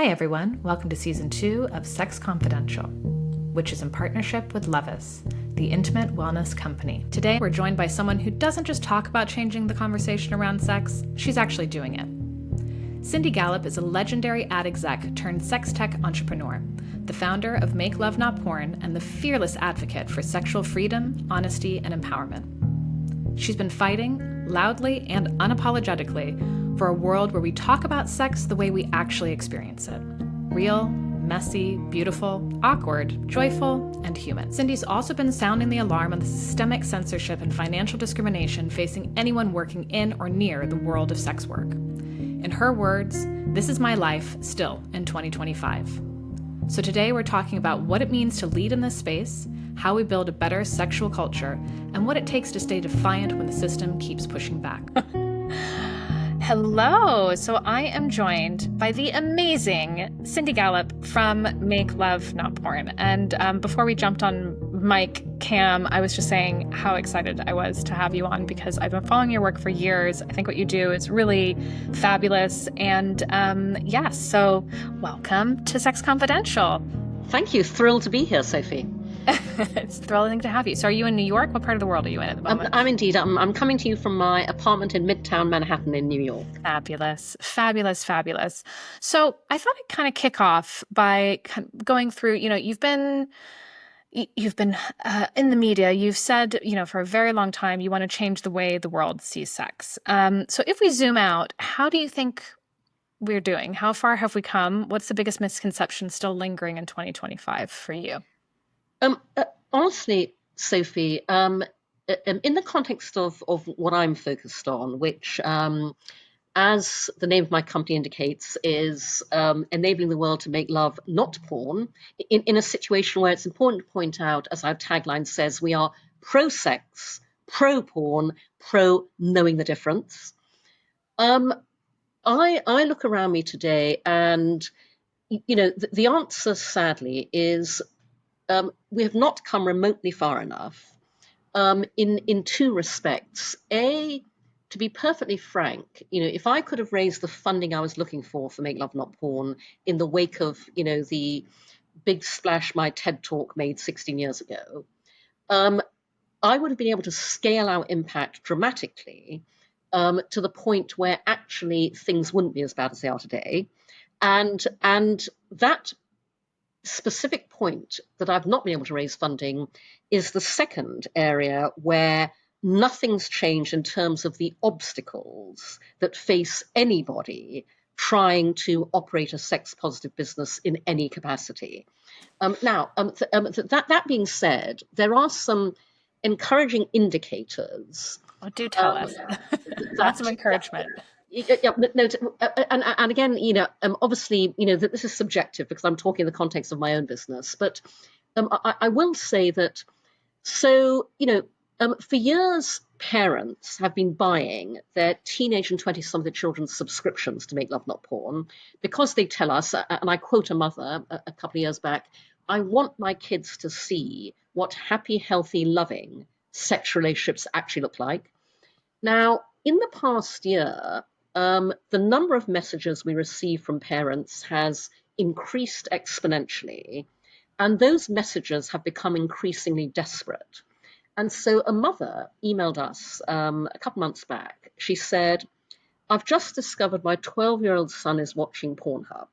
Hi everyone, welcome to Season 2 of Sex Confidential, which is in partnership with LUVISS, the intimate wellness company. Today we're joined by someone who doesn't just talk about changing the conversation around sex, she's actually doing it. Cindy Gallop is a legendary ad exec turned sex tech entrepreneur, the founder of MakeLoveNotPorn and the fearless advocate for sexual freedom, honesty, and empowerment. She's been fighting, loudly and unapologetically, for a world where we talk about sex the way we actually experience it. Real, messy, beautiful, awkward, joyful, and human. Cindy's also been sounding the alarm on the systemic censorship and financial discrimination facing anyone working in or near the world of sex work. In her words, this is my life still in 2025. So today we're talking about what it means to lead in this space, how we build a better sexual culture, and what it takes to stay defiant when the system keeps pushing back. Hello. So I am joined by the amazing Cindy Gallop from Make Love Not Porn. And before we jumped on mic cam, I was just saying how excited I was to have you on because I've been following your work for years. I think what you do is really fabulous. And yes, so welcome to Sex Confidential. Thank you. Thrilled to be here, Sophie. It's thrilling to have you. So are you in New York? What part of the world are you in at the moment? I'm indeed. I'm coming to you from my apartment in Midtown Manhattan in New York. Fabulous, fabulous, fabulous. So I thought I'd kind of kick off by going through, you've been in the media. You've said, for a very long time, you want to change the way the world sees sex. So if we zoom out, how do you think we're doing? How far have we come? What's the biggest misconception still lingering in 2025 for you? Honestly, Sophie, in the context of what I'm focused on, which, as the name of my company indicates, is enabling the world to make love, not porn, in a situation where it's important to point out, as our tagline says, we are pro-sex, pro-porn, pro-knowing the difference. I look around me today and, the answer, sadly, is we have not come remotely far enough in two respects. A, to be perfectly frank, if I could have raised the funding I was looking for Make Love Not Porn in the wake of, the big splash my TED Talk made 16 years ago, I would have been able to scale our impact dramatically to the point where actually things wouldn't be as bad as they are today. And that specific point that I've not been able to raise funding is the second area where nothing's changed in terms of the obstacles that face anybody trying to operate a sex-positive business in any capacity. That being said, there are some encouraging indicators. Oh, do tell us. That's some encouragement. And again, obviously, that this is subjective because I'm talking in the context of my own business. But I will say that, so, for years, parents have been buying their teenage and 20-something children's subscriptions to Make Love Not Porn because they tell us, and I quote a mother a couple of years back, I want my kids to see what happy, healthy, loving sex relationships actually look like. Now, in the past year, the number of messages we receive from parents has increased exponentially, and those messages have become increasingly desperate. And so a mother emailed us a couple months back. She said, I've just discovered my 12-year-old son is watching Pornhub.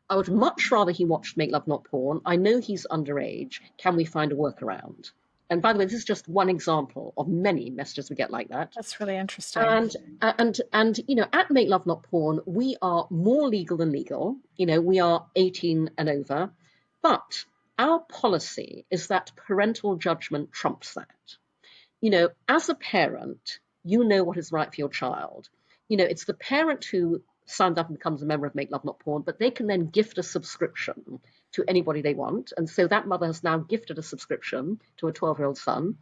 I would much rather he watched Make Love Not Porn. I know he's underage. Can we find a workaround? And by the way, this is just one example of many messages we get like that. That's really interesting. And at Make Love Not Porn, we are more legal than legal. We are 18 and over, but our policy is that parental judgment trumps that. As a parent, you know what is right for your child. It's the parent who signs up and becomes a member of Make Love Not Porn, but they can then gift a subscription to anybody they want. And so that mother has now gifted a subscription to a 12-year-old son.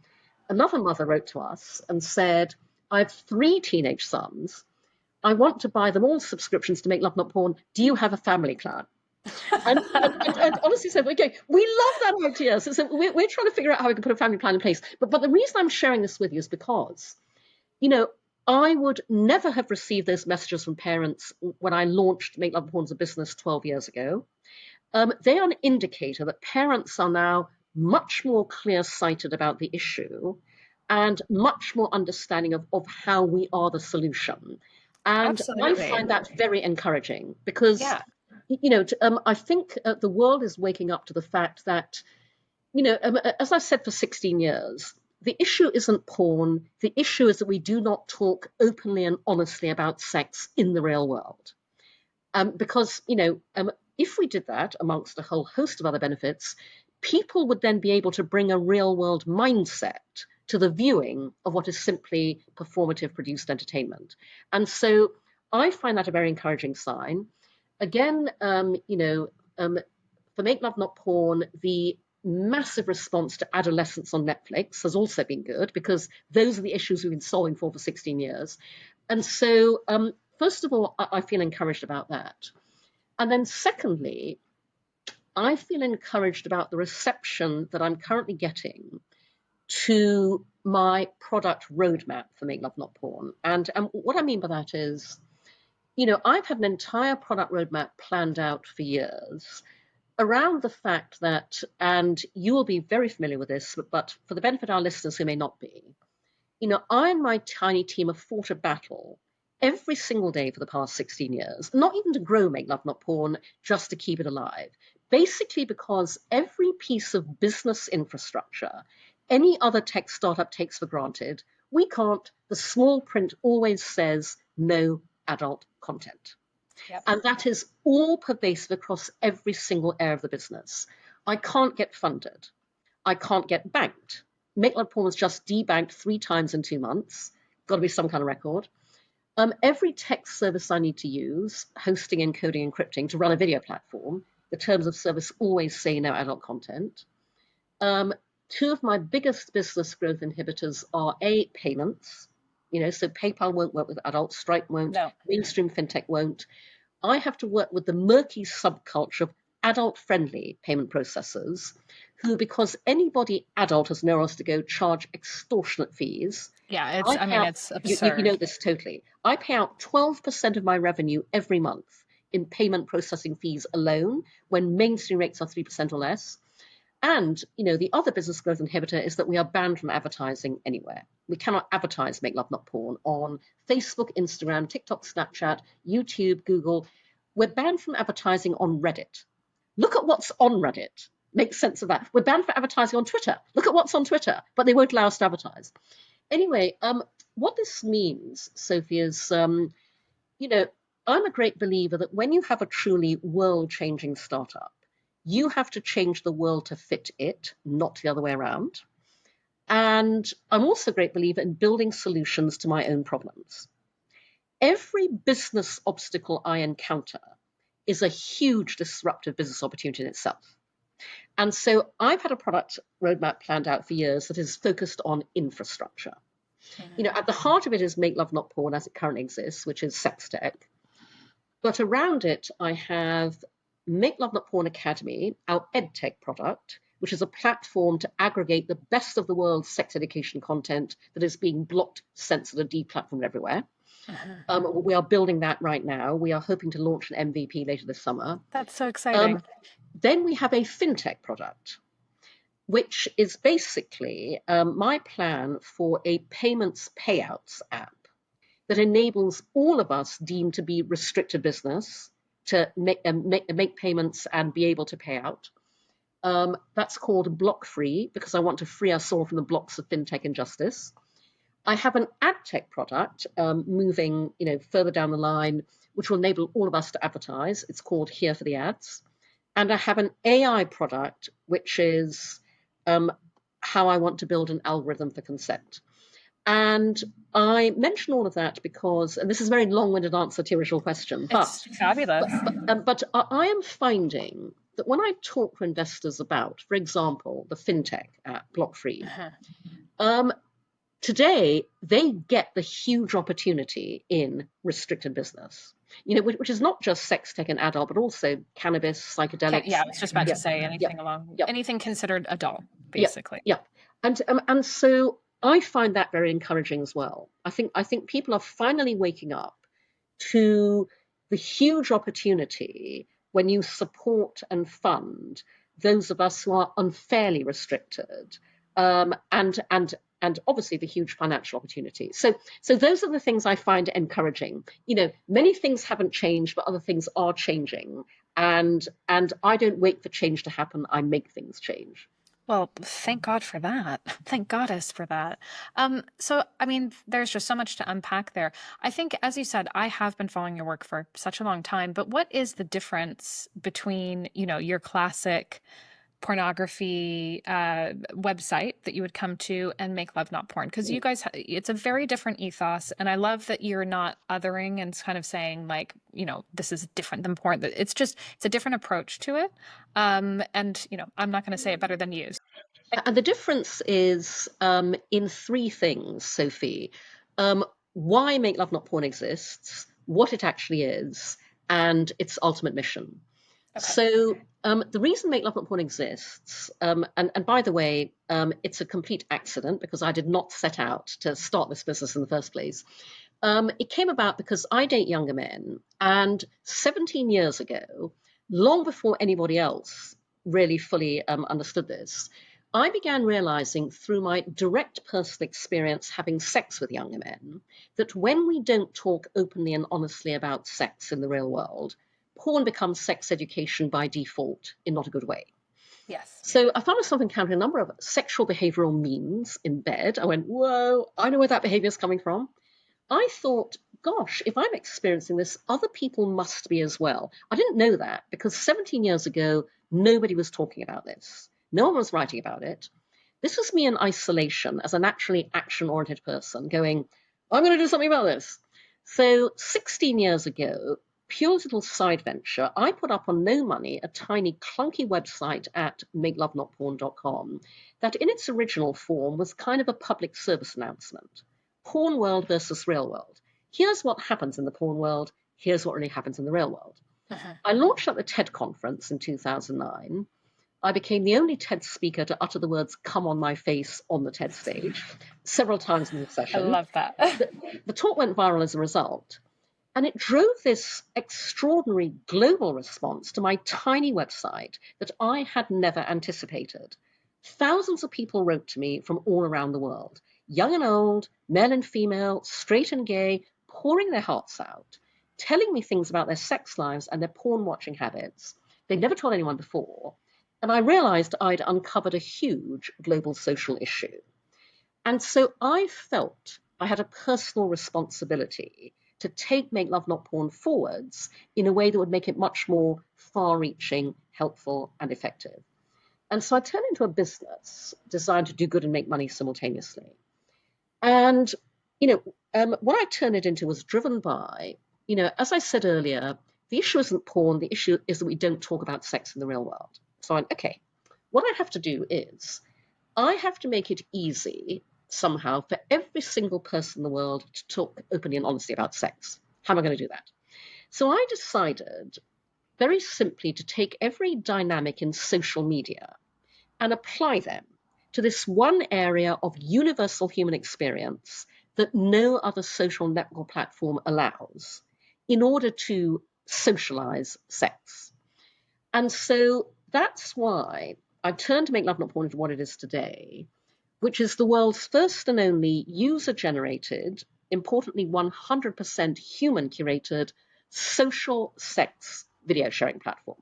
Another mother wrote to us and said, I have 3 teenage sons. I want to buy them all subscriptions to Make Love Not Porn. Do you have a family plan? and honestly said, okay, we love that idea. So we're trying to figure out how we can put a family plan in place. But the reason I'm sharing this with you is because, I would never have received those messages from parents when I launched Make Love Porn as a business 12 years ago. They are an indicator that parents are now much more clear-sighted about the issue and much more understanding of how we are the solution. And I Absolutely. find that very encouraging because, Yeah. I think the world is waking up to the fact that, as I've said for 16 years, the issue isn't porn. The issue is that we do not talk openly and honestly about sex in the real world. Because, if we did that amongst a whole host of other benefits, people would then be able to bring a real world mindset to the viewing of what is simply performative produced entertainment. And so I find that a very encouraging sign. Again, for Make Love Not Porn, the massive response to adolescence on Netflix has also been good because those are the issues we've been solving for 16 years. And so, first of all, I feel encouraged about that. And then secondly, I feel encouraged about the reception that I'm currently getting to my product roadmap for Make Love Not Porn. And what I mean by that is, I've had an entire product roadmap planned out for years around the fact that, and you will be very familiar with this, but for the benefit of our listeners who may not be, I and my tiny team have fought a battle every single day for the past 16 years, not even to grow Make Love Not Porn, just to keep it alive. Basically, because every piece of business infrastructure any other tech startup takes for granted, we can't. The small print always says no adult content. Yep. And that is all pervasive across every single area of the business. I can't get funded. I can't get banked. Make Love Porn was just debanked 3 times in 2 months. Got to be some kind of record. Every tech service I need to use, hosting, encoding, encrypting, to run a video platform, the terms of service always say no adult content. 2 of my biggest business growth inhibitors are payments. So PayPal won't work with adults, Stripe won't, No. mainstream fintech won't. I have to work with the murky subculture of adult-friendly payment processors who, because anybody adult has nowhere else to go, charge extortionate fees. Yeah, it's You know absurd. this totally. I pay out 12% of my revenue every month in payment processing fees alone, when mainstream rates are 3% or less. And, the other business growth inhibitor is that we are banned from advertising anywhere. We cannot advertise Make Love Not Porn on Facebook, Instagram, TikTok, Snapchat, YouTube, Google. We're banned from advertising on Reddit. Look at what's on Reddit. Make sense of that. We're banned for advertising on Twitter. Look at what's on Twitter, but they won't allow us to advertise. Anyway, what this means, Sophie, is, I'm a great believer that when you have a truly world-changing startup, you have to change the world to fit it, not the other way around. And I'm also a great believer in building solutions to my own problems. Every business obstacle I encounter is a huge disruptive business opportunity in itself. And so I've had a product roadmap planned out for years that is focused on infrastructure. At the heart of it is Make Love Not Porn as it currently exists, which is sex tech. But around it, I have Make Love Not Porn Academy, our EdTech product, which is a platform to aggregate the best of the world's sex education content that is being blocked, censored, and deplatformed everywhere. We are building that right now. We are hoping to launch an MVP later this summer. That's so exciting. Then we have a fintech product, which is basically my plan for a payments payouts app that enables all of us deemed to be restricted business to make payments and be able to pay out. That's called Block Free, because I want to free us all from the blocks of fintech injustice. I have an ad tech product moving further down the line, which will enable all of us to advertise. It's called Here for the Ads. And I have an AI product, which is how I want to build an algorithm for consent. And I mention all of that because, and this is a very long-winded answer to your original question, It's fabulous. but I am finding that when I talk to investors about, for example, the fintech app BlockFree, today they get the huge opportunity in restricted business, which is not just sex tech and adult, but also cannabis, psychedelics. Yeah, I was just about to say anything anything considered adult, basically. Yeah. And so I find that very encouraging as well. I think people are finally waking up to the huge opportunity when you support and fund those of us who are unfairly restricted, and obviously the huge financial opportunity. So those are the things I find encouraging. Many things haven't changed, but other things are changing, and I don't wait for change to happen. I make things change. Well, thank God for that. Thank Goddess for that. So, I mean, there's just so much to unpack there. I think, as you said, I have been following your work for such a long time, but what is the difference between, your classic pornography website that you would come to and Make Love Not Porn? Because you guys, it's a very different ethos. And I love that you're not othering and kind of saying like, this is different than porn. It's a different approach to it. And, I'm not going to say it better than you. And the difference is in three things, Sophie. Why Make Love Not Porn exists, what it actually is, and its ultimate mission. Okay. So the reason Make Love Not Porn exists, and by the way, it's a complete accident because I did not set out to start this business in the first place. It came about because I date younger men, and 17 years ago, long before anybody else really fully understood this, I began realizing through my direct personal experience having sex with younger men that when we don't talk openly and honestly about sex in the real world, porn becomes sex education by default in not a good way. Yes. So I found myself encountering a number of sexual behavioral memes in bed. I went, whoa, I know where that behavior is coming from. I thought, gosh, if I'm experiencing this, other people must be as well. I didn't know that because 17 years ago, nobody was talking about this. No one was writing about it. This was me in isolation as a naturally action-oriented person going, I'm going to do something about this. So 16 years ago, pure little side venture, I put up on no money a tiny clunky website at MakeLoveNotPorn.com that in its original form was kind of a public service announcement. Porn world versus real world. Here's what happens in the porn world. Here's what really happens in the real world. I launched at the TED conference in 2009. I became the only TED speaker to utter the words "come on my face" on the TED stage several times in the I session. love that. The talk went viral as a result. And it drove this extraordinary global response to my tiny website that I had never anticipated. Thousands of people wrote to me from all around the world, young and old, male and female, straight and gay, pouring their hearts out, telling me things about their sex lives and their porn watching habits they'd never told anyone before. And I realized I'd uncovered a huge global social issue. And so I felt I had a personal responsibility to take Make Love Not Porn forwards in a way that would make it much more far-reaching, helpful, and effective. And so I turned into a business designed to do good and make money simultaneously. And, what I turned it into was driven by, as I said earlier, the issue isn't porn. The issue is that we don't talk about sex in the real world. So I'm, okay, what I have to do is I have to make it easy somehow for every single person in the world to talk openly and honestly about sex. How am I going to do that? So I decided very simply to take every dynamic in social media and apply them to this one area of universal human experience that no other social network platform allows in order to socialize sex. And so that's why I turned to Make Love Not Porn into what it is today, which is the world's first and only user-generated, importantly 100% human-curated, social sex video sharing platform.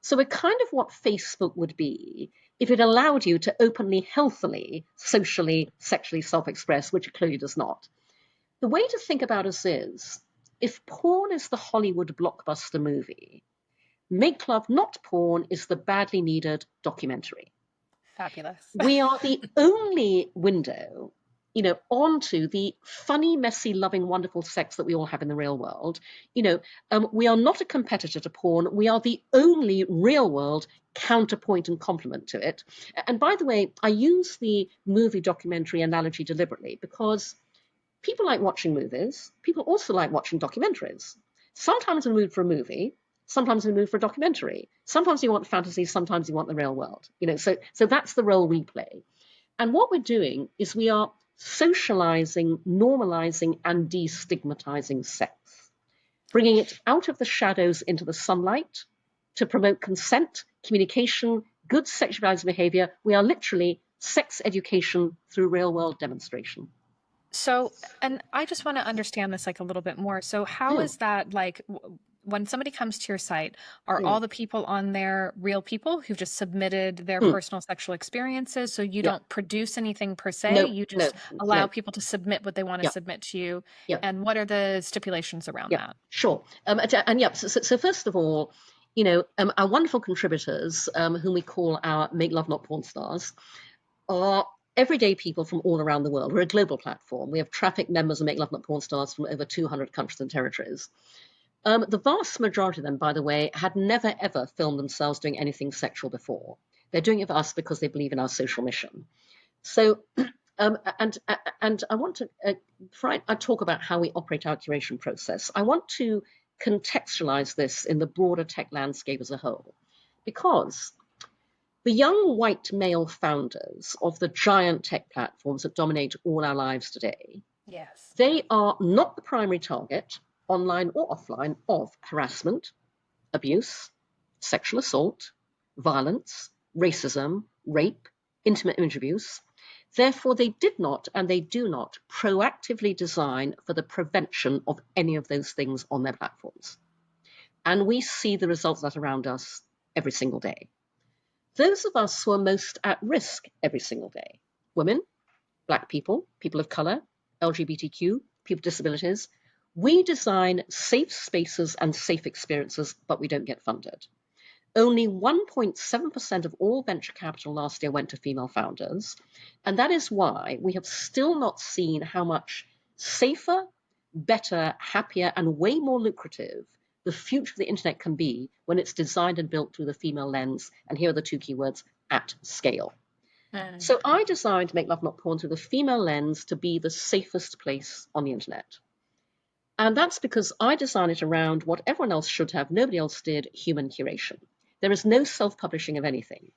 So we're kind of what Facebook would be if it allowed you to openly, healthily, socially, sexually self-express, which it clearly does not. The way to think about us is, if porn is the Hollywood blockbuster movie, Make Love Not Porn is the badly needed documentary. Fabulous. We are the only window, onto the funny, messy, loving, wonderful sex that we all have in the real world. We are not a competitor to porn. We are the only real world counterpoint and complement to it. And by the way, I use the movie documentary analogy deliberately because people like watching movies. People also like watching documentaries. Sometimes we're moved for a movie. Sometimes we move for a documentary. Sometimes you want fantasy, sometimes you want the real world. So that's the role we play. And what we're doing is we are socializing, normalizing, and destigmatizing sex, bringing it out of the shadows into the sunlight to promote consent, communication, good sexualized behavior. We are literally sex education through real world demonstration. So, and I just want to understand this like a little bit more. So, how Mm, is that like when somebody comes to your site, are all mm, the people on there real people who've just submitted their mm. personal sexual experiences? So, you Yeah. don't produce anything per se, No, you no, just allow no. people to submit what they want to Yeah, submit to you. yeah, And what are the stipulations around yeah. that? Sure. And yeah, so first of all, our wonderful contributors, whom we call our Make Love Not Porn stars, are everyday people from all around the world. We're a global platform. We have traffic members of Make Love Not Porn stars from over 200 countries and territories. The vast majority of them, by the way, had never ever filmed themselves doing anything sexual before. They're doing it for us because they believe in our social mission. So, and I want to, before I talk about how we operate our curation process, I want to contextualize this in the broader tech landscape as a whole, because the young white male founders of the giant tech platforms that dominate all our lives today, Yes. they are not the primary target, online or offline, of harassment, abuse, sexual assault, violence, racism, rape, intimate image abuse. Therefore, they did not and they do not proactively design for the prevention of any of those things on their platforms. And we see the results of that around us every single day. Those of us who are most at risk every single day, women, Black people, people of color, LGBTQ, people with disabilities, we design safe spaces and safe experiences, but we don't get funded. Only 1.7% of all venture capital last year went to female founders. And that is why we have still not seen how much safer, better, happier, and way more lucrative the future of the internet can be when it's designed and built through the female lens. And here are the two keywords: at scale. So I designed to Make Love Not Porn through the female lens to be the safest place on the internet. And that's because I designed it around what everyone else should have, nobody else did: human curation. There is no self-publishing of anything.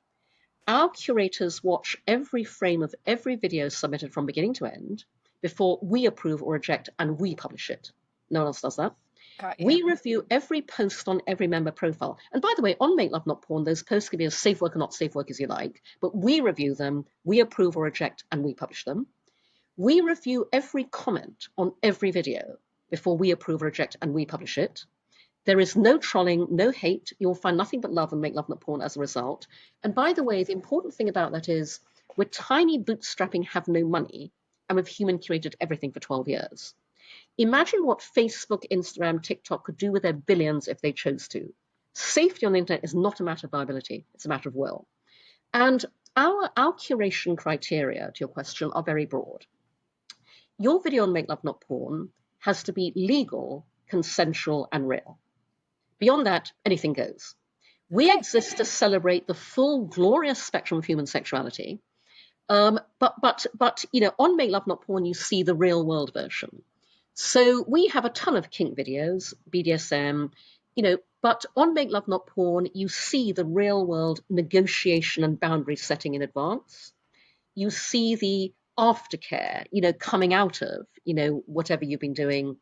Our curators watch every frame of every video submitted from beginning to end before we approve or reject, and we publish it. No one else does that. Got you. We review every post on every member profile. And by the way, on Make Love Not Porn, those posts can be as safe work or not safe work as you like, but we review them, we approve or reject, and we publish them. We review every comment on every video before we approve or reject, and we publish it. There is no trolling, no hate. You'll find nothing but love and Make Love Not Porn as a result. And by the way, the important thing about that is we're tiny, bootstrapping, have no money, and we've human curated everything for 12 years. Imagine what Facebook, Instagram, TikTok could do with their billions if they chose to. Safety on the internet is not a matter of viability, it's a matter of will. And our curation criteria, to your question, are very broad. Your video on Make Love Not Porn has to be legal, consensual, and real. Beyond that, anything goes. We Okay. exist to celebrate the full glorious spectrum of human sexuality. But on Make Love Not Porn, you see the real world version. So we have a ton of kink videos, BDSM, but on Make Love Not Porn, you see the real world negotiation and boundary setting in advance. You see the aftercare, coming out of, whatever you've been doing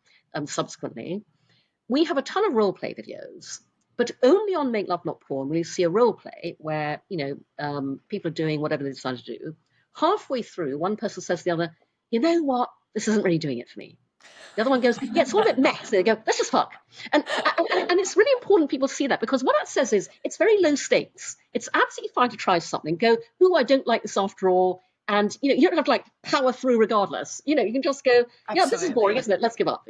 subsequently. We have a ton of role play videos, but only on Make Love Not Porn will you see a role play where, people are doing whatever they decide to do. Halfway through, one person says to the other, you know what? This isn't really doing it for me. The other one goes, yeah, it's all a bit mess. They go, let's just fuck. And it's really important people see that, because what that says is it's very low stakes. It's absolutely fine to try something. Go, I don't like this after all. And, you don't have to power through regardless. You can just go, yeah, this is boring, Absolutely. isn't it? Let's give up.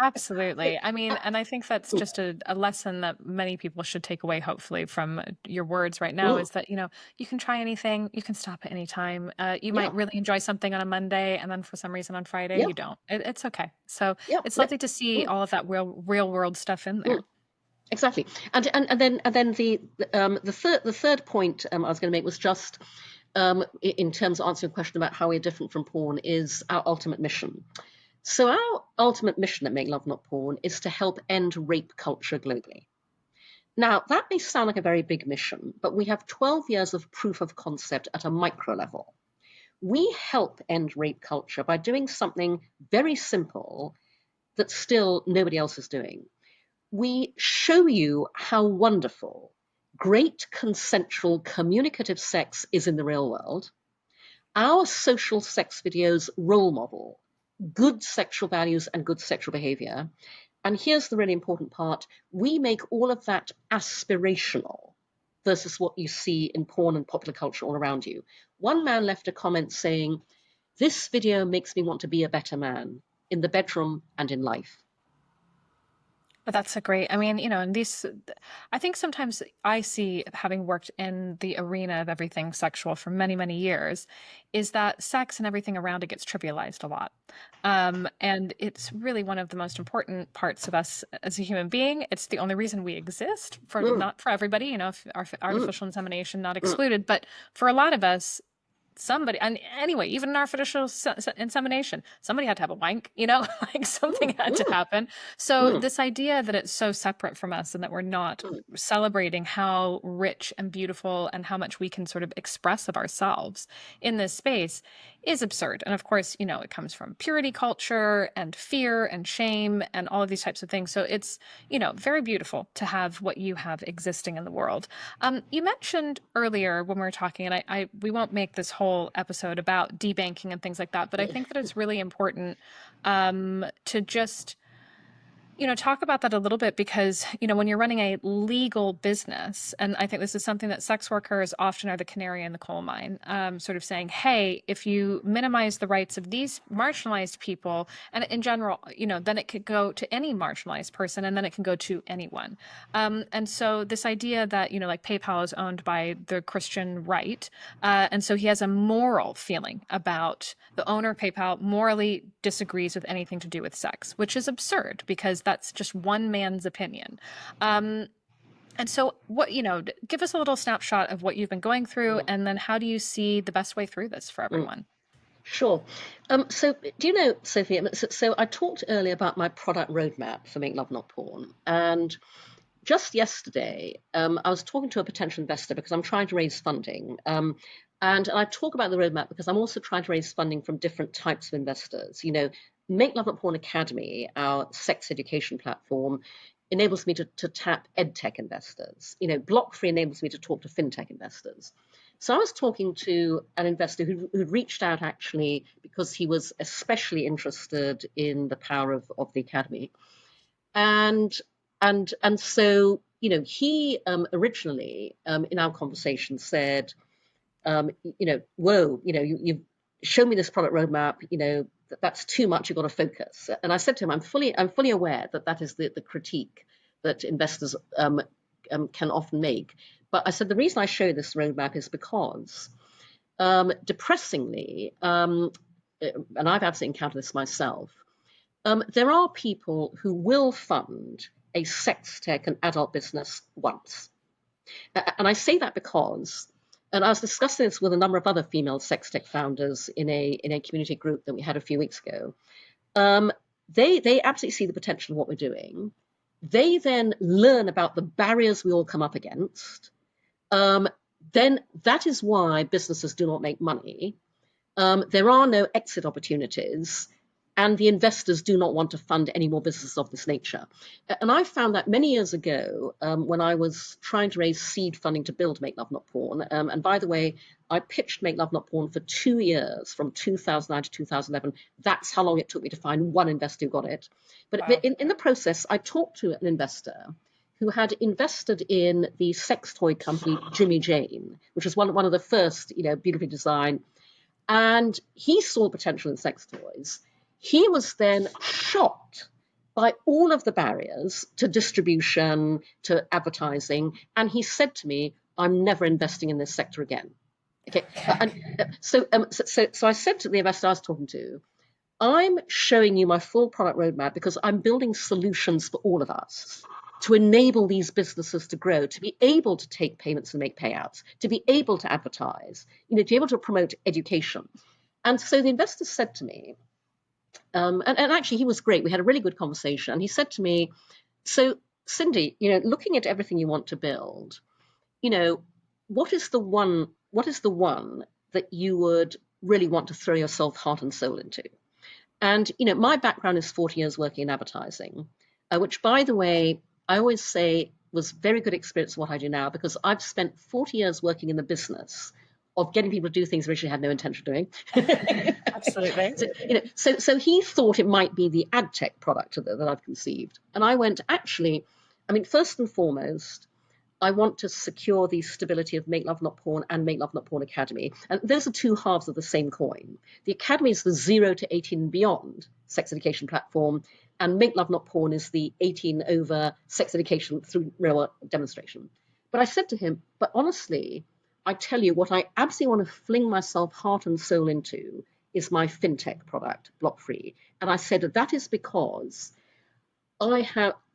Absolutely. I mean, and I think that's just a lesson that many people should take away, hopefully, from your words right now, is that, you can try anything, you can stop at any time. You Yeah, might really enjoy something on a Monday, and then for some reason on Friday, yeah, you don't. It's okay. So yeah. it's lovely to see all of that real world stuff in there. Exactly. And then the third point I was going to make was just in terms of answering a question about how we're different from porn, is our ultimate mission. So our ultimate mission at Make Love Not Porn is to help end rape culture globally. Now, that may sound like a very big mission, but we have 12 years of proof of concept at a micro level. We help end rape culture by doing something very simple that still nobody else is doing. We show you how wonderful great consensual communicative sex is in the real world. Our social sex videos role model good sexual values and good sexual behavior. And here's the really important part. We make all of that aspirational versus what you see in porn and popular culture all around you. One man left a comment saying, "This video makes me want to be a better man in the bedroom and in life." That's a great, I mean, and I think sometimes I see, having worked in the arena of everything sexual for many, many years, is that sex and everything around it gets trivialized a lot. And it's really one of the most important parts of us as a human being. It's the only reason we exist, for Mm, not for everybody, mm, artificial insemination not mm, excluded, but for a lot of us, somebody, and anyway, even in artificial insemination, somebody had to have a wank, like something mm, had to mm, happen. So mm, this idea that it's so separate from us and that we're not mm, celebrating how rich and beautiful and how much we can sort of express of ourselves in this space is absurd. And of course, it comes from purity culture and fear and shame and all of these types of things. So it's, very beautiful to have what you have existing in the world. You mentioned earlier when we were talking, and we won't make this whole episode about debanking and things like that, but I think that it's really important to just talk about that a little bit, because, when you're running a legal business, and I think this is something that sex workers often are the canary in the coal mine, sort of saying, hey, if you minimize the rights of these marginalized people, and in general, then it could go to any marginalized person, and then it can go to anyone. And so this idea that, like PayPal is owned by the Christian right, and so he has a moral feeling about the owner of PayPal morally disagrees with anything to do with sex, which is absurd because that's just one man's opinion. And so give us a little snapshot of what you've been going through, mm, and then how do you see the best way through this for mm. everyone? Sure. So do you know, Sophie, so I talked earlier about my product roadmap for Make Love Not Porn. And just yesterday, I was talking to a potential investor because I'm trying to raise funding. And I talk about the roadmap because I'm also trying to raise funding from different types of investors. Make Love Not Porn Academy, our sex education platform, enables me to tap edtech investors. Block Free enables me to talk to fintech investors. So I was talking to an investor who'd reached out actually because he was especially interested in the power of the academy. And so he originally in our conversation said, whoa, you've shown me this product roadmap, that's too much, you've got to focus. And I said to him, I'm fully aware that that is the critique that investors can often make. But I said the reason I show this roadmap is because depressingly, and I've absolutely encountered this myself, there are people who will fund a sex tech and adult business once. And I say that because, and I was discussing this with a number of other female sex tech founders in a community group that we had a few weeks ago. Um, they absolutely see the potential of what we're doing. They then learn about the barriers we all come up against. Um, then that is why businesses do not make money. There are no exit opportunities, and the investors do not want to fund any more businesses of this nature. And I found that many years ago when I was trying to raise seed funding to build Make Love Not Porn. And by the way, I pitched Make Love Not Porn for 2 years, from 2009 to 2011. That's how long it took me to find one investor who got it. But Wow. in the process, I talked to an investor who had invested in the sex toy company Jimmy Jane, which was one of the first, beautifully designed, and he saw potential in sex toys. He was then shocked by all of the barriers to distribution, to advertising, and he said to me, "I'm never investing in this sector again." Okay, and so I said to the investor I was talking to, "I'm showing you my full product roadmap because I'm building solutions for all of us to enable these businesses to grow, to be able to take payments and make payouts, to be able to advertise, to be able to promote education." And so the investor said to me, and actually he was great. We had a really good conversation. And he said to me, "So, Cindy, looking at everything you want to build, you know, what is the one that you would really want to throw yourself heart and soul into. And, my background is 40 years working in advertising, which, by the way, I always say was very good experience in what I do now, because I've spent 40 years working in the business of getting people to do things they originally had no intention of doing. Absolutely. So he thought it might be the ad tech product that I've conceived. And I went, actually, first and foremost, I want to secure the stability of Make Love Not Porn and Make Love Not Porn Academy. And those are two halves of the same coin. The Academy is the 0 to 18 and beyond sex education platform, and Make Love Not Porn is the 18 over sex education through real demonstration. But I said to him, but honestly, I tell you what I absolutely want to fling myself heart and soul into is my fintech product, Block Free. And I said that is because I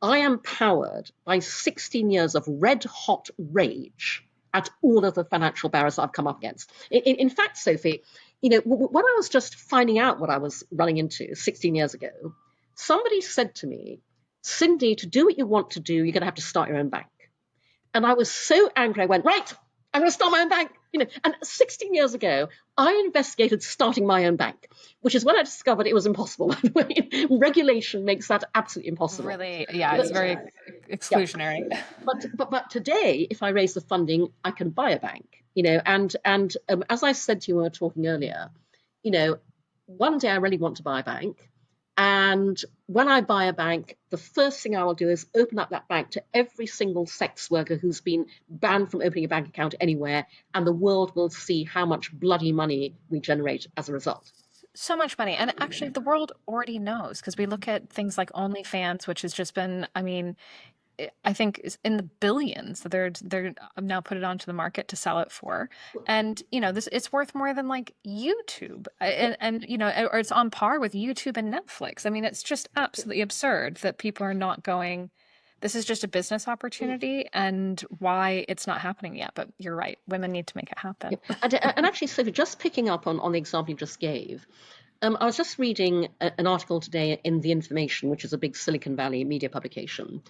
am powered by 16 years of red hot rage at all of the financial barriers I've come up against. In fact, Sophie, when I was just finding out what I was running into 16 years ago, somebody said to me, Cindy, to do what you want to do, you're going to have to start your own bank. And I was so angry, I went, right, I'm going to start my own bank. And 16 years ago, I investigated starting my own bank, which is when I discovered it was impossible. Regulation makes that absolutely impossible. Really, yeah, it's very exclusionary. Yeah. But today, if I raise the funding, I can buy a bank. And as I said to you when we were talking earlier, one day I really want to buy a bank. And when I buy a bank, the first thing I will do is open up that bank to every single sex worker who's been banned from opening a bank account anywhere, and the world will see how much bloody money we generate as a result. So much money. And actually, the world already knows, because we look at things like OnlyFans, which has just been, I think is in the billions that they're now put it onto the market to sell it for. And it's worth more than like YouTube, and or it's on par with YouTube and Netflix. It's just absolutely absurd that people are not going, this is just a business opportunity, and why it's not happening yet. But you're right, women need to make it happen. And actually, Sophie, just picking up on the example you just gave, I was just reading an article today in The Information, which is a big Silicon Valley media publication.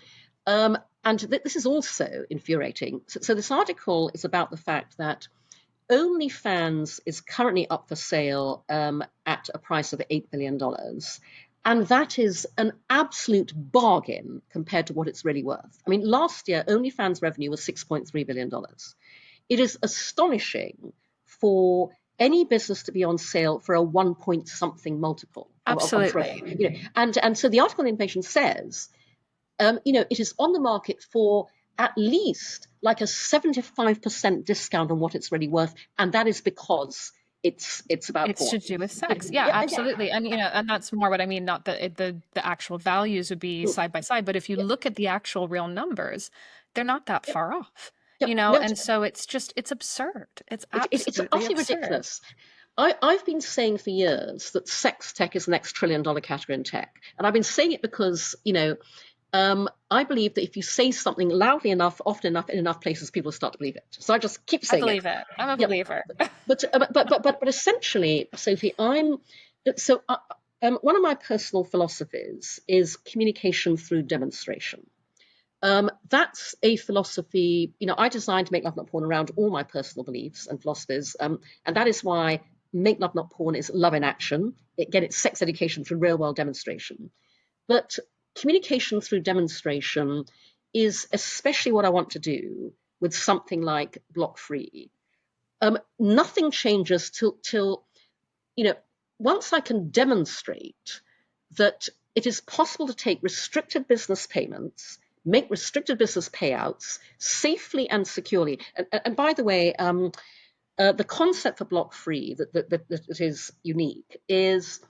And this is also infuriating. So this article is about the fact that OnlyFans is currently up for sale at a price of $8 billion. And that is an absolute bargain compared to what it's really worth. Last year, OnlyFans revenue was $6.3 billion. It is astonishing for any business to be on sale for a 1 point something multiple. Absolutely. And so the article in Information says, it is on the market for at least like a 75% discount on what it's really worth, and that is because it's about it's porn. to do with sex. Yeah, absolutely. And and that's more what I mean. Not that the actual values would be side by side, but if you look at the actual real numbers, they're not that far off. And so it's absurd. It's absolutely absurd. Ridiculous. I've been saying for years that sex tech is the next $1 trillion category in tech, and I've been saying it because I believe that if you say something loudly enough, often enough, in enough places, people start to believe it. So I just keep saying it. I believe it. I'm a believer. But essentially, Sophie, one of my personal philosophies is communication through demonstration. That's a philosophy, I designed Make Love Not Porn around all my personal beliefs and philosophies. And that is why Make Love Not Porn is love in action. It's sex education through real world demonstration. But communication through demonstration is especially what I want to do with something like Block Free. Nothing changes till once I can demonstrate that it is possible to take restricted business payments, make restricted business payouts safely and securely. And by the way, the concept for Block Free that is unique is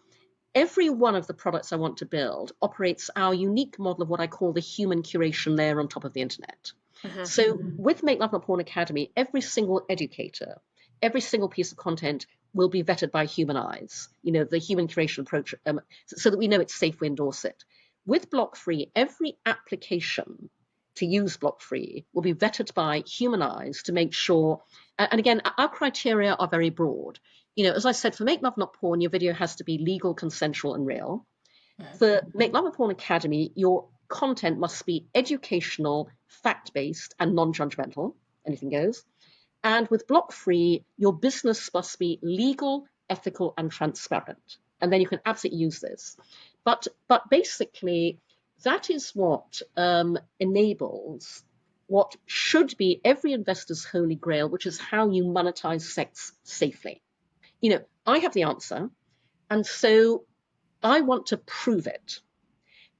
every one of the products I want to build operates our unique model of what I call the human curation layer on top of the internet. Mm-hmm. So with Make Love Not Porn Academy, every single educator, every single piece of content will be vetted by human eyes, the human curation approach, so that we know it's safe, we endorse it. With Block Free, every application to use Block Free will be vetted by human eyes to make sure, and again, our criteria are very broad. As I said, for Make Love Not Porn, your video has to be legal, consensual, and real. Mm-hmm. For Make Love Not Porn Academy, your content must be educational, fact-based, and non-judgmental. Anything goes. And with Block Free, your business must be legal, ethical, and transparent. And then you can absolutely use this. But basically, that is what enables what should be every investor's holy grail, which is how you monetize sex safely. I have the answer, and so I want to prove it.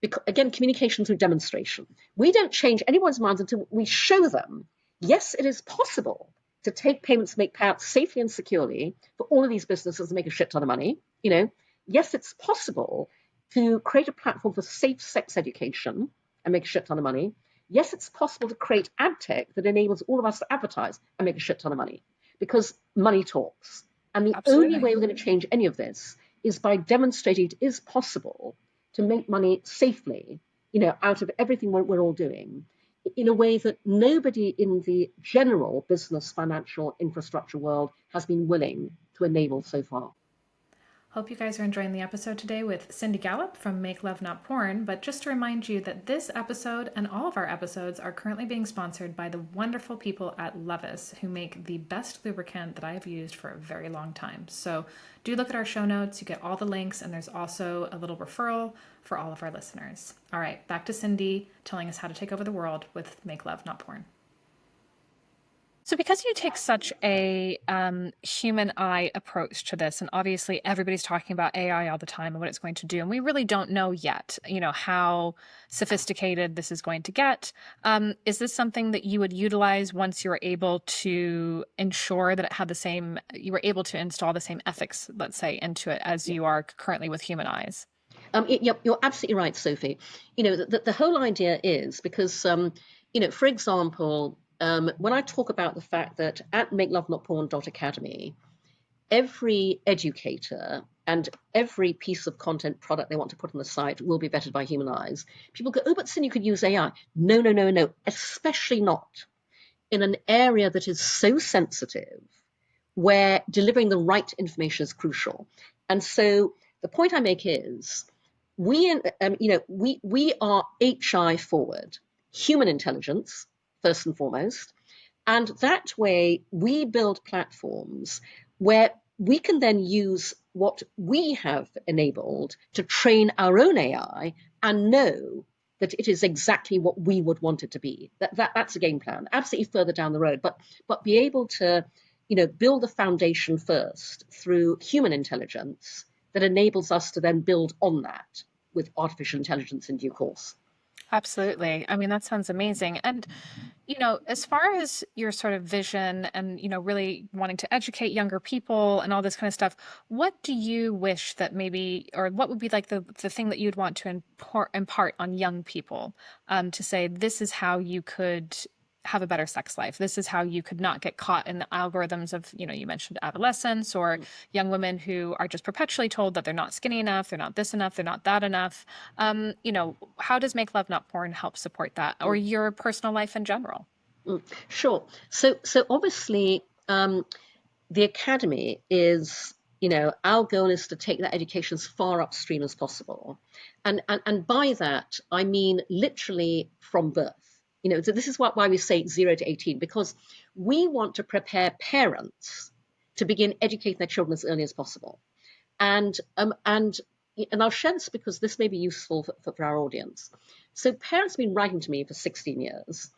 Because, again, communication through demonstration. We don't change anyone's minds until we show them, yes, it is possible to take payments, make payouts safely and securely for all of these businesses and make a shit ton of money. Yes, it's possible to create a platform for safe sex education and make a shit ton of money. Yes, it's possible to create ad tech that enables all of us to advertise and make a shit ton of money, because money talks. And the only way we're going to change any of this is by demonstrating it is possible to make money safely, out of everything we're all doing, in a way that nobody in the general business, financial, infrastructure world has been willing to enable so far. Hope you guys are enjoying the episode today with Cindy Gallop from Make Love Not Porn. But just to remind you that this episode and all of our episodes are currently being sponsored by the wonderful people at LUVISS, who make the best lubricant that I have used for a very long time. So do look at our show notes. You get all the links, and there's also a little referral for all of our listeners. All right, back to Cindy telling us how to take over the world with Make Love Not Porn. So because you take such a human eye approach to this, and obviously everybody's talking about AI all the time and what it's going to do, and we really don't know yet, how sophisticated this is going to get. Is this something that you would utilize once you're able to ensure that it had you were able to install the same ethics, let's say, into it as you are currently with human eyes? You're absolutely right, Sophie. The whole idea is because, for example, when I talk about the fact that at MakeLoveNotPorn.academy, every educator and every piece of content product they want to put on the site will be vetted by human eyes, people go, oh, but Cindy, you could use AI. No, especially not in an area that is so sensitive, where delivering the right information is crucial. And so the point I make is, we are HI forward, human intelligence first and foremost, and that way we build platforms where we can then use what we have enabled to train our own AI and know that it is exactly what we would want it to be. That's a game plan, absolutely further down the road, but be able to build a foundation first through human intelligence that enables us to then build on that with artificial intelligence in due course. Absolutely. I mean, that sounds amazing. And, as far as your sort of vision and, really wanting to educate younger people and all this kind of stuff, what do you wish that maybe, or what would be like the thing that you'd want to impart on young people, to say, this is how you could have a better sex life. This is how you could not get caught in the algorithms of, you mentioned adolescents or young women who are just perpetually told that they're not skinny enough, they're not this enough, they're not that enough. How does Make Love Not Porn help support that, or your personal life in general? Sure. So obviously, the Academy is, our goal is to take that education as far upstream as possible. And by that, I mean literally from birth. So this is why we say 0 to 18, because we want to prepare parents to begin educating their children as early as possible. And I'll share this because this may be useful for our audience. So parents have been writing to me for 16 years.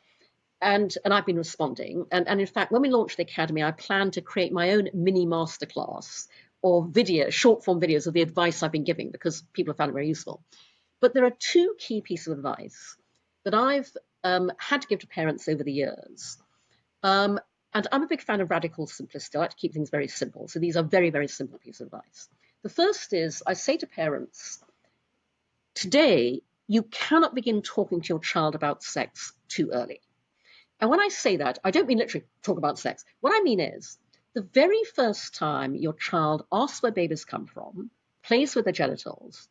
And I've been responding. And in fact, when we launched the Academy, I plan to create my own mini masterclass or short form videos of the advice I've been giving, because people have found it very useful. But there are two key pieces of advice that I've had to give to parents over the years. And I'm a big fan of radical simplicity. I like to keep things very simple. So these are very, very simple pieces of advice. The first is, I say to parents, today, you cannot begin talking to your child about sex too early. And when I say that, I don't mean literally talk about sex. What I mean is, the very first time your child asks where babies come from, plays with their genitals,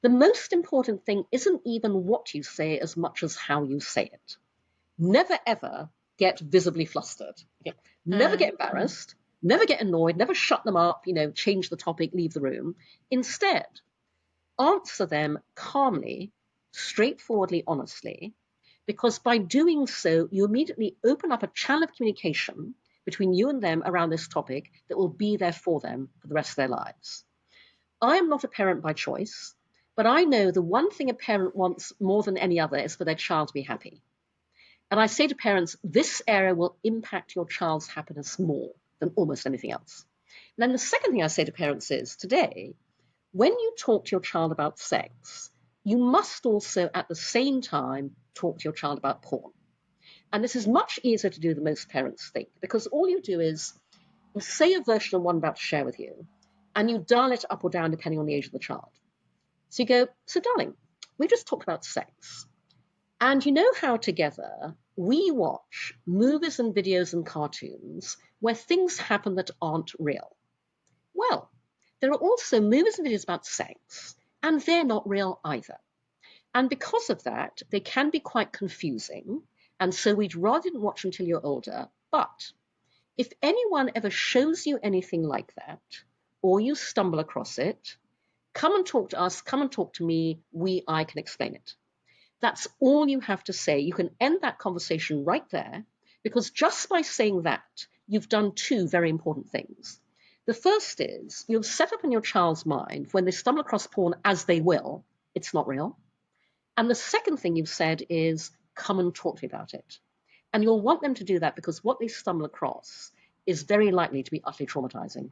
the most important thing isn't even what you say as much as how you say it. Never, ever get visibly flustered. Never get embarrassed, never get annoyed, never shut them up, change the topic, leave the room. Instead, answer them calmly, straightforwardly, honestly, because by doing so, you immediately open up a channel of communication between you and them around this topic that will be there for them for the rest of their lives. I am not a parent by choice, but I know the one thing a parent wants more than any other is for their child to be happy. And I say to parents, this area will impact your child's happiness more than almost anything else. And then the second thing I say to parents is, today, when you talk to your child about sex, you must also at the same time talk to your child about porn. And this is much easier to do than most parents think, because all you do is you say a version of what I'm about to share with you, and you dial it up or down depending on the age of the child. So you go, so darling, we just talked about sex. And you know how together we watch movies and videos and cartoons where things happen that aren't real. Well, there are also movies and videos about sex, and they're not real either. And because of that, they can be quite confusing. And so we'd rather not watch until you're older. But if anyone ever shows you anything like that, or you stumble across it, come and talk to us, come and talk to me, I can explain it. That's all you have to say. You can end that conversation right there, because just by saying that, you've done two very important things. The first is you've set up in your child's mind, when they stumble across porn, as they will, it's not real. And the second thing you've said is, come and talk to me about it. And you'll want them to do that because what they stumble across is very likely to be utterly traumatizing.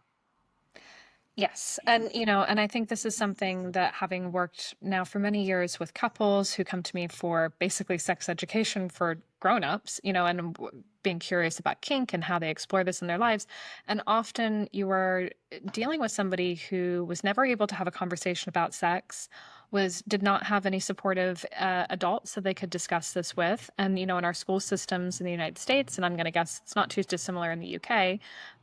Yes. And, and I think this is something that, having worked now for many years with couples who come to me for basically sex education for grown-ups, and being curious about kink and how they explore this in their lives. And often you are dealing with somebody who was never able to have a conversation about sex, did not have any supportive adults that they could discuss this with. And, in our school systems in the United States, and I'm going to guess it's not too dissimilar in the UK,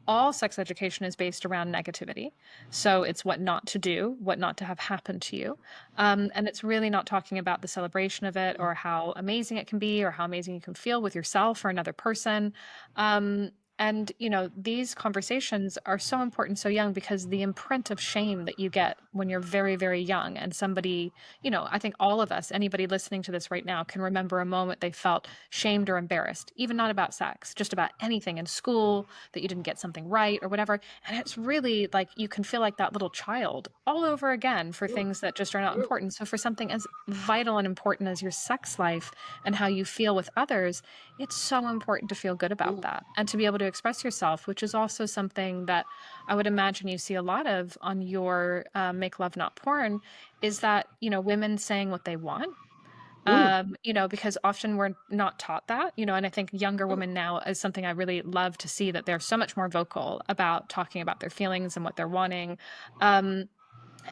all sex education is based around negativity. So it's what not to do, what not to have happen to you. And it's really not talking about the celebration of it, or how amazing it can be, or how amazing you can feel with yourself or another person. And, these conversations are so important so young, because the imprint of shame that you get when you're very, very young, and somebody, I think all of us, anybody listening to this right now, can remember a moment they felt shamed or embarrassed, even not about sex, just about anything in school, that you didn't get something right or whatever. And it's really like you can feel like that little child all over again for things that just are not important. So for something as vital and important as your sex life and how you feel with others, it's so important to feel good about that and to be able to express yourself, which is also something that I would imagine you see a lot of on your Make Love Not Porn, is that, women saying what they want. Because often we're not taught that, and I think younger women now is something I really love to see, that they're so much more vocal about talking about their feelings and what they're wanting.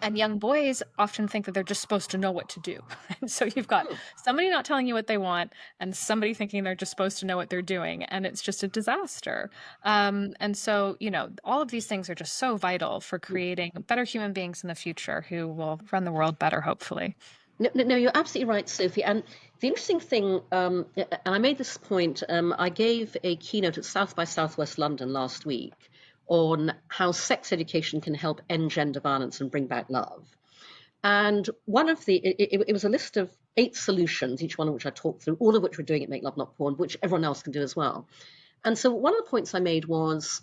And young boys often think that they're just supposed to know what to do. And so you've got somebody not telling you what they want, and somebody thinking they're just supposed to know what they're doing. And it's just a disaster. And so, all of these things are just so vital for creating better human beings in the future who will run the world better, hopefully. No, you're absolutely right, Sophie. And the interesting thing, and I made this point, I gave a keynote at South by Southwest London last week on how sex education can help end gender violence and bring back love. And one of it was a list of 8 solutions, each one of which I talked through, all of which we're doing at Make Love Not Porn, which everyone else can do as well. And so one of the points I made was,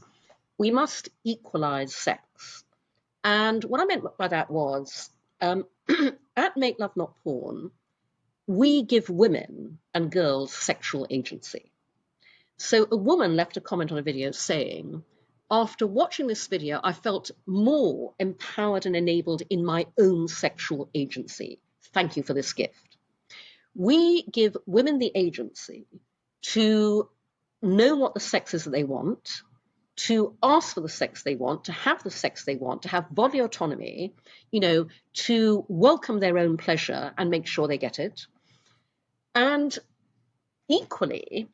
we must equalize sex. And what I meant by that was, at Make Love Not Porn, we give women and girls sexual agency. So a woman left a comment on a video saying, after watching this video, I felt more empowered and enabled in my own sexual agency. Thank you for this gift. We give women the agency to know what the sex is that they want, to ask for the sex they want, to have the sex they want, to have bodily autonomy, to welcome their own pleasure and make sure they get it. And equally,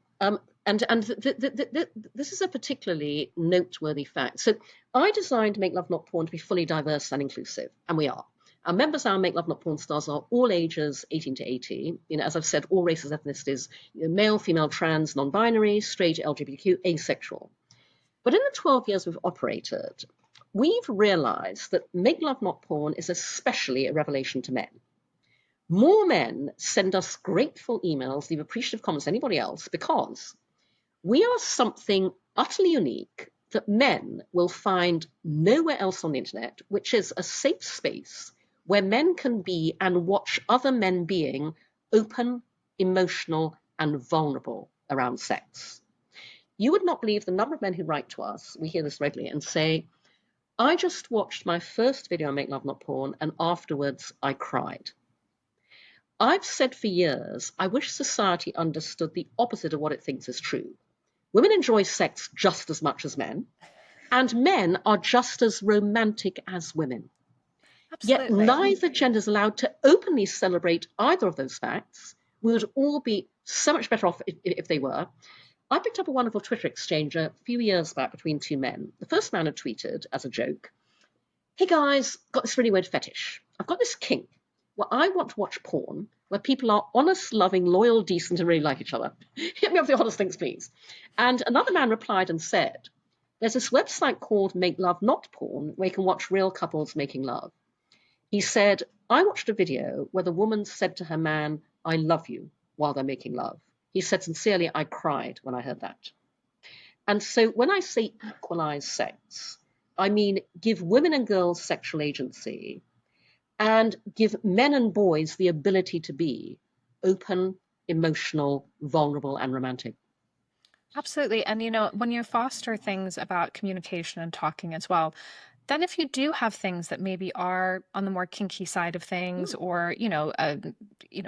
this is a particularly noteworthy fact. So I designed Make Love Not Porn to be fully diverse and inclusive, and we are. Our members, our Make Love Not Porn stars, are all ages 18 to 80. As I've said, all races, ethnicities, male, female, trans, non-binary, straight, LGBTQ, asexual. But in the 12 years we've operated, we've realized that Make Love Not Porn is especially a revelation to men. More men send us grateful emails, leave appreciative comments than anybody else, because we are something utterly unique that men will find nowhere else on the internet, which is a safe space where men can be and watch other men being open, emotional, and vulnerable around sex. You would not believe the number of men who write to us, we hear this regularly, and say, I just watched my first video on Make Love Not Porn, and afterwards I cried. I've said for years, I wish society understood the opposite of what it thinks is true. Women enjoy sex just as much as men, and men are just as romantic as women. Yet Absolutely. neither gender is allowed to openly celebrate either of those facts. We would all be so much better off if they were. I picked up a wonderful Twitter exchange a few years back between two men. The first man had tweeted as a joke, hey guys, got this really weird fetish. I've got this kink where I want to watch porn where people are honest, loving, loyal, decent, and really like each other. Hit me up with the honest things, please. And another man replied and said, there's this website called MakeLoveNotPorn where you can watch real couples making love. He said, I watched a video where the woman said to her man, I love you, while they're making love. He said, sincerely, I cried when I heard that. And so when I say equalize sex, I mean give women and girls sexual agency and give men and boys the ability to be open, emotional, vulnerable, and romantic. Absolutely. And, when you foster things about communication and talking as well, then if you do have things that maybe are on the more kinky side of things, Mm, or,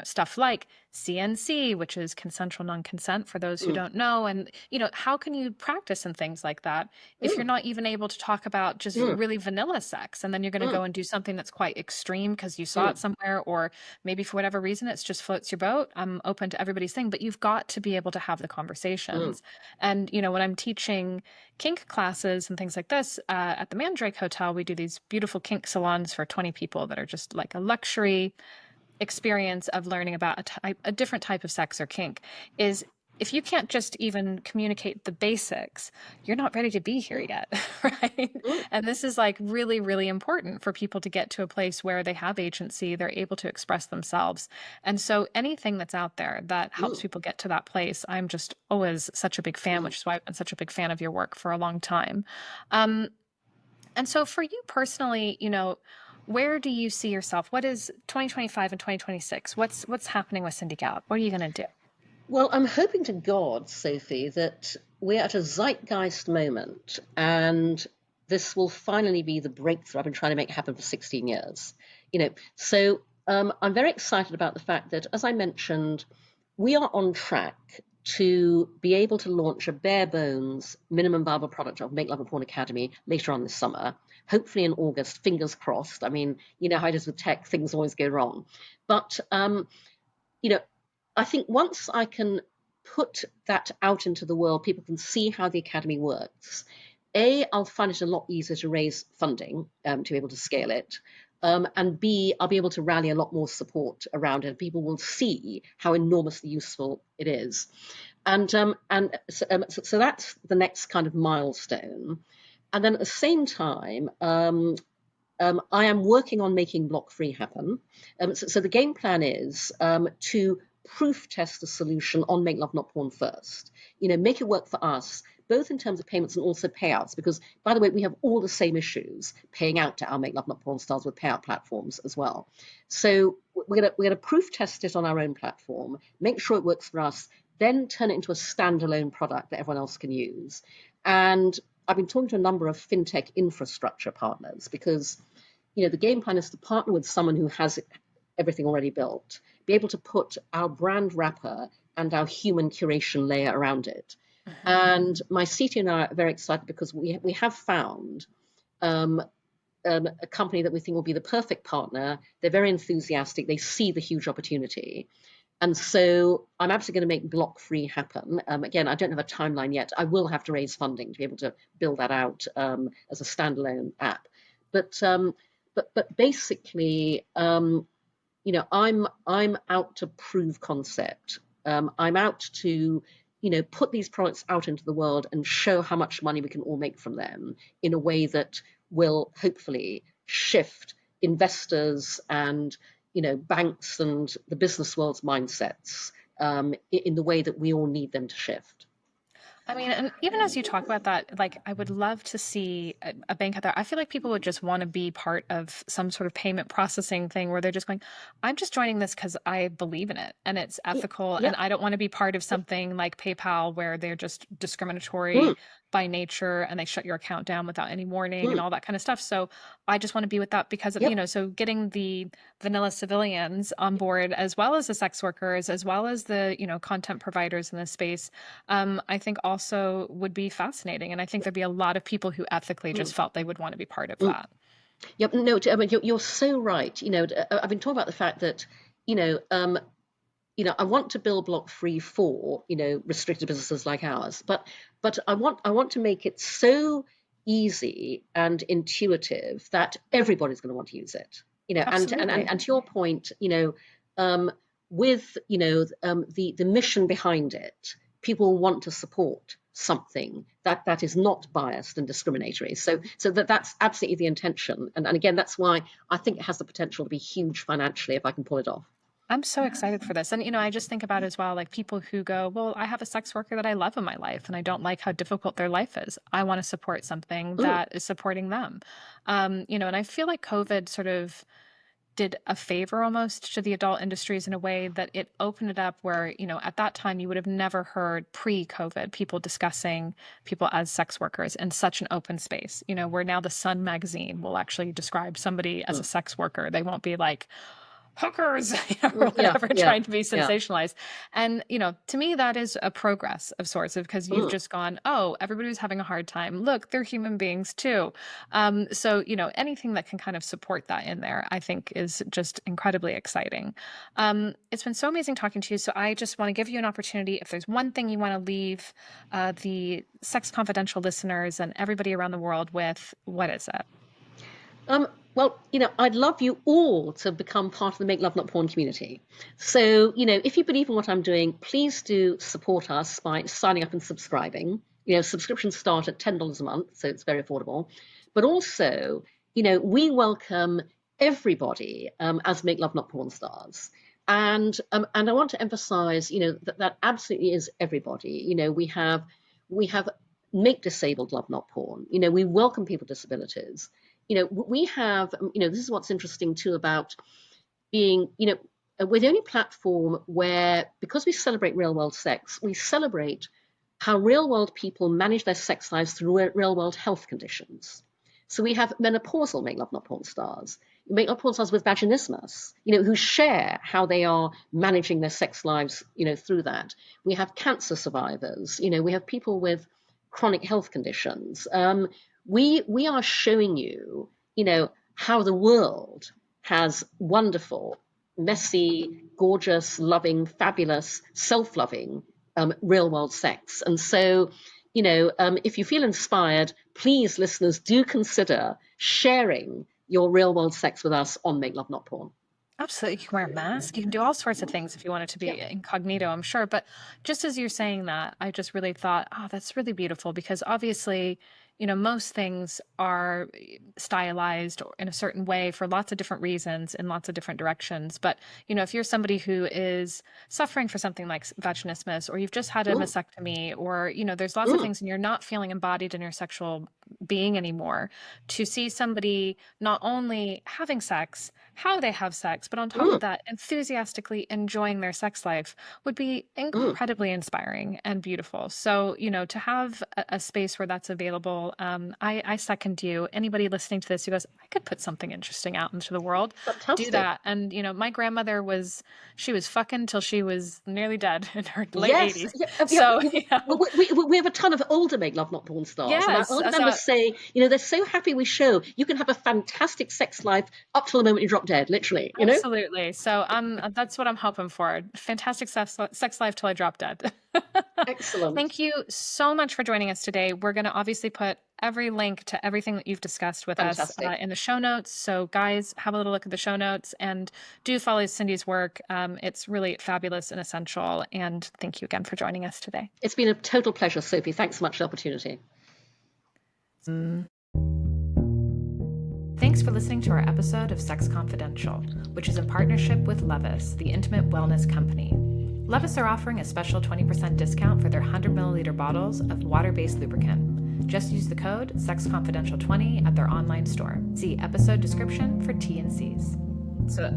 stuff like CNC, which is consensual non-consent for those who mm, don't know. And, how can you practice and things like that if you're mm, not even able to talk about just mm, really vanilla sex? And then you're going to mm, go and do something that's quite extreme because you saw it mm, somewhere, or maybe for whatever reason, it's just floats your boat. I'm open to everybody's thing, but you've got to be able to have the mm, conversations. And, when I'm teaching kink classes and things like this, at the Mandrake Hotel, we do these beautiful kink salons for 20 people that are just like a luxury experience of learning about a different type of sex or kink. Is if you can't just even communicate the basics, you're not ready to be here mm, yet, right? mm, And this is like really, really important for people to get to a place where they have agency, they're able to express themselves. And so anything that's out there that helps mm, people get to that place, I'm just always such a big fan, mm. which is why I've been such a big fan of your work for a long time. Um, and so for you personally, where do you see yourself? What is 2025 and 2026? What's happening with Cindy Gallop? What are you going to do? Well, I'm hoping to God, Sophie, that we're at a zeitgeist moment and this will finally be the breakthrough I've been trying to make happen for 16 years. So I'm very excited about the fact that, as I mentioned, we are on track to be able to launch a bare bones minimum viable product of Make Love and Porn Academy later on this summer, hopefully in August, fingers crossed. I mean, you know how it is with tech, things always go wrong. But you know, I think once I can put that out into the world, people can see how the academy works. I'll find it a lot easier to raise funding to be able to scale it. And B, I'll be able to rally a lot more support around it. People will see how enormously useful it is. So that's the next kind of milestone. And then at the same time, I am working on making block free happen. So the game plan is to proof test the solution on Make Love Not Porn first. Make it work for us, both in terms of payments and also payouts. Because, by the way, we have all the same issues paying out to our Make Love Not Porn stars with payout platforms as well. So we're gonna proof test it on our own platform, make sure it works for us, then turn it into a standalone product that everyone else can use. And I've been talking to a number of fintech infrastructure partners because the game plan is to partner with someone who has everything already built, be able to put our brand wrapper and our human curation layer around it. Mhm. And my CTO and I are very excited because we have found um, a company that we think will be the perfect partner. They're very enthusiastic. They see the huge opportunity. And so I'm absolutely going to make block free happen. Again, I don't have a timeline yet. I will have to raise funding to be able to build that out as a standalone app. But basically, I'm out to prove concept. I'm out to put these products out into the world and show how much money we can all make from them in a way that will hopefully shift investors and banks and the business world's mindsets in the way that we all need them to shift. I mean, and even as you talk about that, like I would love to see a bank out there. I feel like people would just want to be part of some sort of payment processing thing where they're just going, I'm just joining this because I believe in it and it's Yeah, ethical. yeah, And I don't want to be part of yeah. something like PayPal where they're just Mm, discriminatory by nature and they shut your account down without any warning and mm, all that kind of stuff. So I just want to be with that because of, yep. so getting the vanilla civilians on board, as well as the sex workers, as well as the, content providers in this space, I think also would be fascinating. And I think there'd be a lot of people who ethically Mm, just felt they would want to be part of mm. that. Yep. No, I mean, you're so right. I've been talking about the fact that, you know, um, I want to build block free for, restricted businesses like ours, but I want to make it so easy and intuitive that everybody's going to want to use it. Absolutely. And to your point, um, with the mission behind it, people want to support something that is not biased and discriminatory. So that's absolutely the intention. And again, that's why I think it has the potential to be huge financially if I can pull it off. I'm so excited for this. And, I just think about as well, like people who go, well, I have a sex worker that I love in my life and I don't like how difficult their life is. I want to support something Mm, that is supporting them. And I feel like COVID sort of did a favor almost to the adult industries in a way that it opened it up where, at that time you would have never heard pre-COVID people discussing people as sex workers in such an open space, where now the Sun magazine will actually describe somebody as a mm, sex worker. They won't be like, hookers, or yeah, whatever, yeah, trying to be yeah. sensationalized. And, to me, that is a progress of sorts of because you've Mm. just gone, oh, everybody was having a hard time. Look, they're human beings too. So, anything that can kind of support that in there, I think is just incredibly exciting. It's been so amazing talking to you. So I just want to give you an opportunity. If there's one thing you want to leave the Sex Confidential listeners and everybody around the world with, what is it? Um, well, I'd love you all to become part of the Make Love Not Porn community. So, if you believe in what I'm doing, please do support us by signing up and subscribing. Subscriptions start at $10 a month, so it's very affordable. But also, we welcome everybody as Make Love Not Porn stars. And I want to emphasize, that absolutely is everybody. We have Make Disabled Love Not Porn. We welcome people with disabilities. We have, this is what's interesting too about being, we're the only platform where, because we celebrate real world sex, we celebrate how real world people manage their sex lives through real world health conditions. So we have menopausal Make Love Not Porn stars, Make Love Porn stars with vaginismus, who share how they are managing their sex lives, through that. We have cancer survivors, we have people with chronic health conditions. We are showing you, how the world has wonderful, messy, gorgeous, loving, fabulous, self-loving real world sex. And so, if you feel inspired, please, listeners, do consider sharing your real world sex with us on Make Love Not Porn. Absolutely. You can wear a mask. You can do all sorts of things if you want it to be Yeah. incognito, I'm sure. But just as you're saying that, I just really thought, oh, that's really beautiful because obviously, most things are stylized in a certain way for lots of different reasons in lots of different directions. But, if you're somebody who is suffering for something like vaginismus, or you've just had a Mm, mastectomy, or, there's lots of mm, things and you're not feeling embodied in your sexual being anymore, to see somebody not only having sex, how they have sex, but on top mm, of that, enthusiastically enjoying their sex life would be mm. incredibly inspiring and beautiful. So, to have a space where that's available, I second you. Anybody listening to this who goes, I could put something interesting out into the world, do Fantastic. that. And, my grandmother she was fucking till she was nearly dead in her late Yes, 80s. yeah, So, we have a ton of older Make Love Not Porn stars, and our yes. older members say, they're so happy we show you can have a fantastic sex life up till the moment you drop dead, literally. Absolutely. So that's what I'm hoping for. Fantastic sex life till I drop dead. Excellent, Thank you so much for joining us today. We're going to obviously put every link to everything that you've discussed with us fantastic. in the show notes. So guys, have a little look at the show notes and do follow Cindy's work. It's really fabulous and essential. And thank you again for joining us today. It's been a total pleasure, Sophie. Thanks so much for the opportunity. Thanks for listening to our episode of Sex Confidential, which is in partnership with LUVISS, the intimate wellness company. LUVISS are offering a special 20% discount for their 100 milliliter bottles of water-based lubricant. Just use the code SEXCONFIDENTIAL20 at their online store. See episode description for T&Cs. So